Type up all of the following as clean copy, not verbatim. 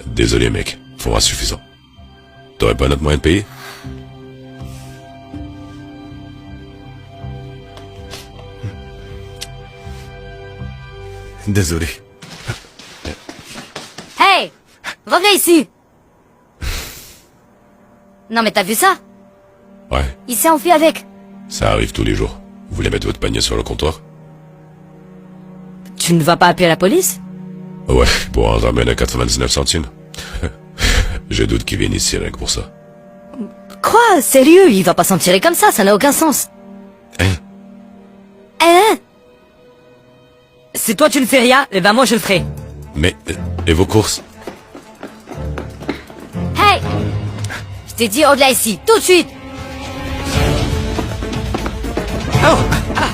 Désolé mec, faut insuffisant. T'aurais pas un autre moyen de payer? Désolé. Hey! Reviens ici! Non mais t'as vu ça? Ouais, Il s'est enfui avec. ça arrive tous les jours. Vous voulez mettre votre panier sur le comptoir? Tu ne vas pas appeler la police? Ouais, pour en ramener à 99 centimes. Je doute qu'ils viennent ici rien que pour ça. Quoi? Sérieux? Il va pas s'en tirer comme ça n'a aucun sens. Hein? Hein? Si toi tu ne fais rien, eh ben moi je le ferai. Mais, et vos courses? Hey! Je t'ai dit au-delà ici, tout de suite!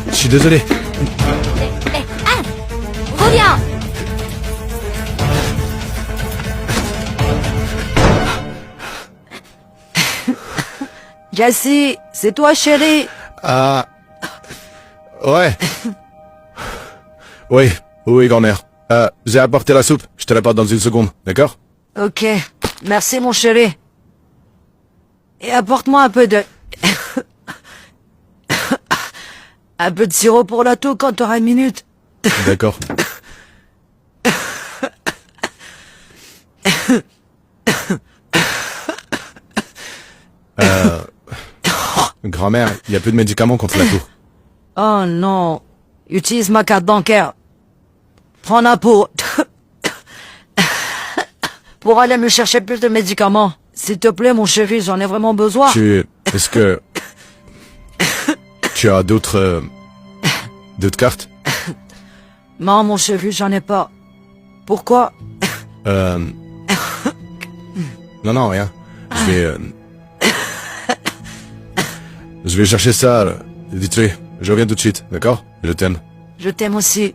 Je suis désolé. Reviens! Jessie, c'est toi, chérie. Ah... Ouais. Oui, grand-mère. J'ai apporté la soupe. Je te l'apporte dans une seconde, d'accord? Ok, merci mon chéri. Et apporte-moi un peu de... un peu de sirop pour la toux quand t'auras une minute. D'accord. Grand-mère, il y a plus de médicaments contre la toux. Oh non, utilise ma carte bancaire. Prends-la pour aller me chercher plus de médicaments. S'il te plaît, mon chéri, j'en ai vraiment besoin. Est-ce que... Tu as d'autres cartes? Non, mon chéri, j'en ai pas. Pourquoi? Non, rien. Je vais chercher ça, vite fait. Je reviens tout de suite, d'accord? Je t'aime. Je t'aime aussi.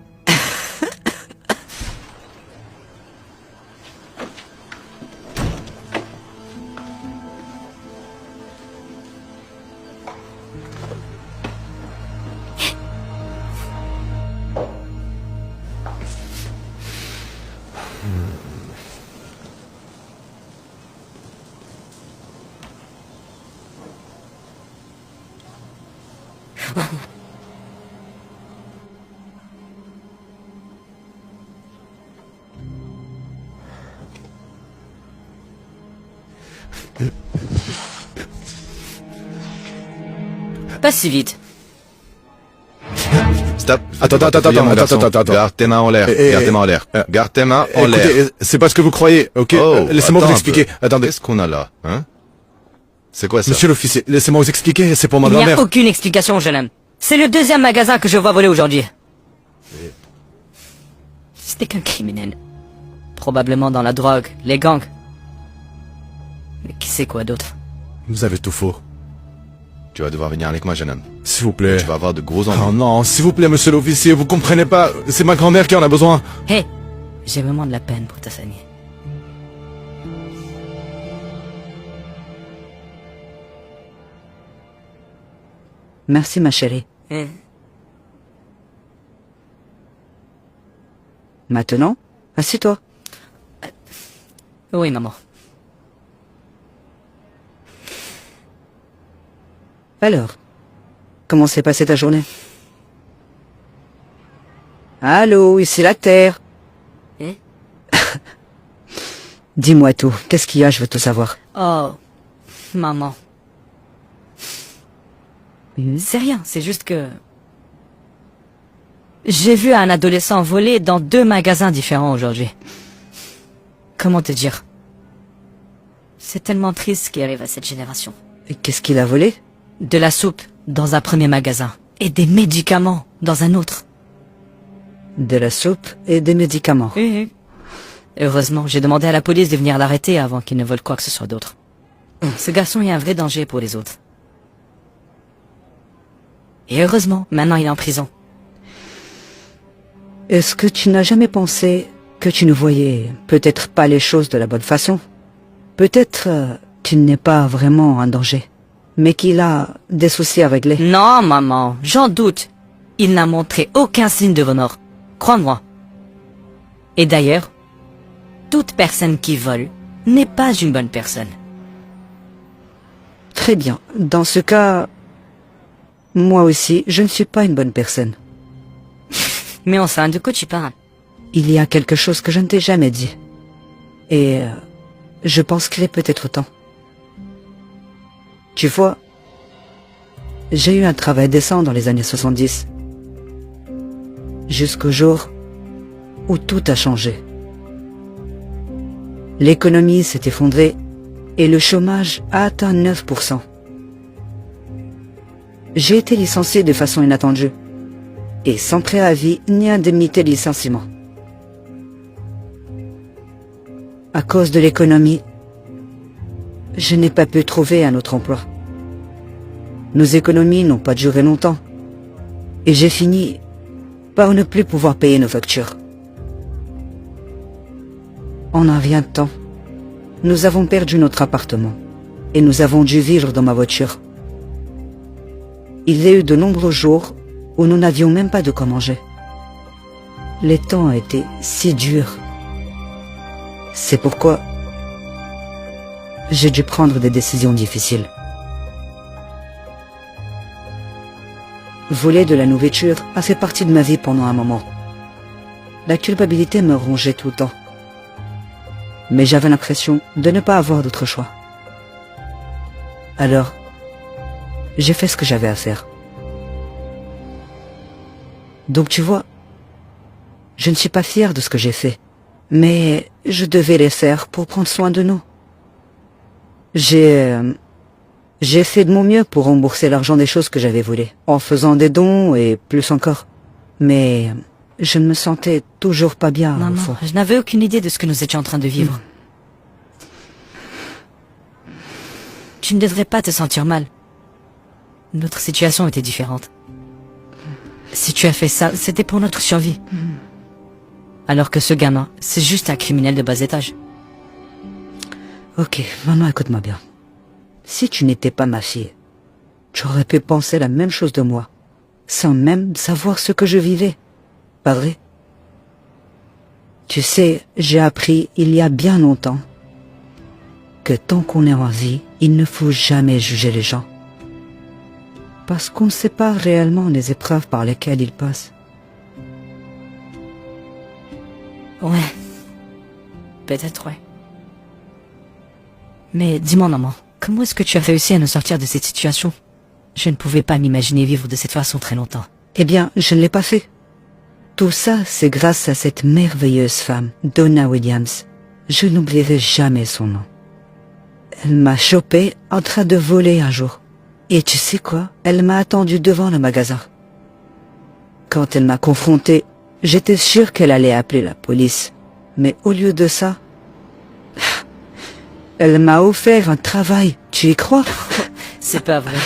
Pas si vite. Stop. Attends. Garde tes mains en l'air. Garde tes mains en l'air. Garde tes mains en l'air. Écoutez, c'est pas ce que vous croyez, ok? Laissez-moi vous expliquer. Attendez. Qu'est-ce qu'on a là, hein? C'est quoi ça? Monsieur l'officier, laissez-moi vous expliquer, c'est pour ma Il n'y a grand-mère. aucune explication, jeune homme. C'est le deuxième magasin que je vois voler aujourd'hui. C'était qu'un criminel. Probablement dans la drogue, les gangs. Mais qui sait quoi d'autre? Vous avez tout faux. Tu vas devoir venir avec moi, jeune homme. S'il vous plaît. Tu vas avoir de gros Oh ennuis. non, s'il vous plaît, monsieur l'officier, vous comprenez pas. C'est ma grand-mère qui en a besoin. Hé, j'ai vraiment de la peine pour ta famille. Merci, ma chérie. Maintenant, assieds-toi. Oui, maman. Alors, comment s'est passée ta journée? Allô, ici la Terre. Hein? Dis-moi tout. Qu'est-ce qu'il y a? Je veux tout savoir. Oh, maman. C'est rien, c'est juste que... J'ai vu un adolescent voler dans 2 magasins différents aujourd'hui. Comment te dire? C'est tellement triste ce qui arrive à cette génération. Et qu'est-ce qu'il a volé? De la soupe dans un premier magasin et des médicaments dans un autre. De la soupe et des médicaments. Oui. Heureusement, j'ai demandé à la police de venir l'arrêter avant qu'il ne vole quoi que ce soit d'autre. Ce garçon est un vrai danger pour les autres. Et heureusement, maintenant il est en prison. Est-ce que tu n'as jamais pensé que tu ne voyais peut-être pas les choses de la bonne façon? Peut-être qu'il n'est pas vraiment en danger, mais qu'il a des soucis à régler. Non, maman, j'en doute. Il n'a montré aucun signe de remords. Crois-moi. Et d'ailleurs, toute personne qui vole n'est pas une bonne personne. Très bien. Dans ce cas, moi aussi, je ne suis pas une bonne personne. Mais enfin, de quoi tu parles? Il y a quelque chose que je ne t'ai jamais dit. Et je pense qu'il est peut-être temps. Tu vois, j'ai eu un travail décent dans les années 70. Jusqu'au jour où tout a changé. L'économie s'est effondrée et le chômage a atteint 9%. J'ai été licencié de façon inattendue et sans préavis ni indemnité de licenciement. À cause de l'économie, je n'ai pas pu trouver un autre emploi. Nos économies n'ont pas duré longtemps et j'ai fini par ne plus pouvoir payer nos factures. En un rien de temps, nous avons perdu notre appartement et nous avons dû vivre dans ma voiture. Il y a eu de nombreux jours où nous n'avions même pas de quoi manger. Les temps étaient si durs. C'est pourquoi j'ai dû prendre des décisions difficiles. Voler de la nourriture a fait partie de ma vie pendant un moment. La culpabilité me rongeait tout le temps. Mais j'avais l'impression de ne pas avoir d'autre choix. Alors, j'ai fait ce que j'avais à faire. Donc tu vois, je ne suis pas fier de ce que j'ai fait, mais je devais les faire pour prendre soin de nous. J'ai fait de mon mieux pour rembourser l'argent des choses que j'avais volées, en faisant des dons et plus encore. Mais je ne me sentais toujours pas bien, au Maman, fond. je n'avais aucune idée de ce que nous étions en train de vivre. Tu ne devrais pas te sentir mal. Notre situation était différente. Si tu as fait ça, c'était pour notre survie. Alors que ce gamin, c'est juste un criminel de bas étage. Ok, maman, écoute-moi bien. Si tu n'étais pas ma fille, tu aurais pu penser la même chose de moi, sans même savoir ce que je vivais. Pas vrai? Tu sais, j'ai appris il y a bien longtemps que tant qu'on est en vie, il ne faut jamais juger les gens. Parce qu'on ne sait pas réellement les épreuves par lesquelles ils passent. Ouais. Peut-être, ouais. Mais dis-moi, maman, comment est-ce que tu as réussi à nous sortir de cette situation? Je ne pouvais pas m'imaginer vivre de cette façon très longtemps. Eh bien, je ne l'ai pas fait. Tout ça, c'est grâce à cette merveilleuse femme, Donna Williams. Je n'oublierai jamais son nom. Elle m'a chopé en train de voler un jour. Et tu sais quoi? Elle m'a attendu devant le magasin. Quand elle m'a confronté, j'étais sûr qu'elle allait appeler la police. Mais au lieu de ça, elle m'a offert un travail. Tu y crois? C'est pas vrai.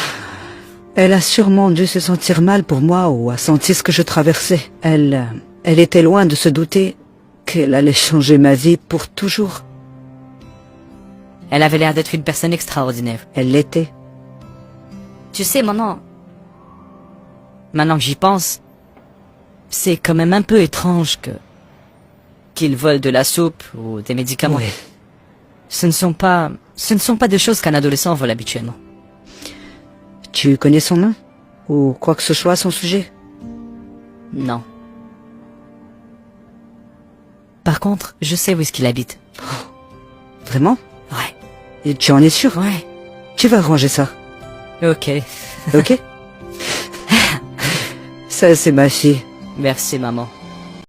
Elle a sûrement dû se sentir mal pour moi ou a senti ce que je traversais. Elle était loin de se douter qu'elle allait changer ma vie pour toujours. Elle avait l'air d'être une personne extraordinaire. Elle l'était. Tu sais, maintenant que j'y pense, c'est quand même un peu étrange qu'ils volent de la soupe ou des médicaments. Ouais. Ce ne sont pas des choses qu'un adolescent vole habituellement. Tu connais son nom? Ou quoi que ce soit à son sujet? Non. Par contre, je sais où est-ce qu'il habite. Vraiment? Ouais. Et tu en es sûr? Ouais. Tu vas ranger ça. Ok. Ok? Ça, c'est ma fille. Merci, maman.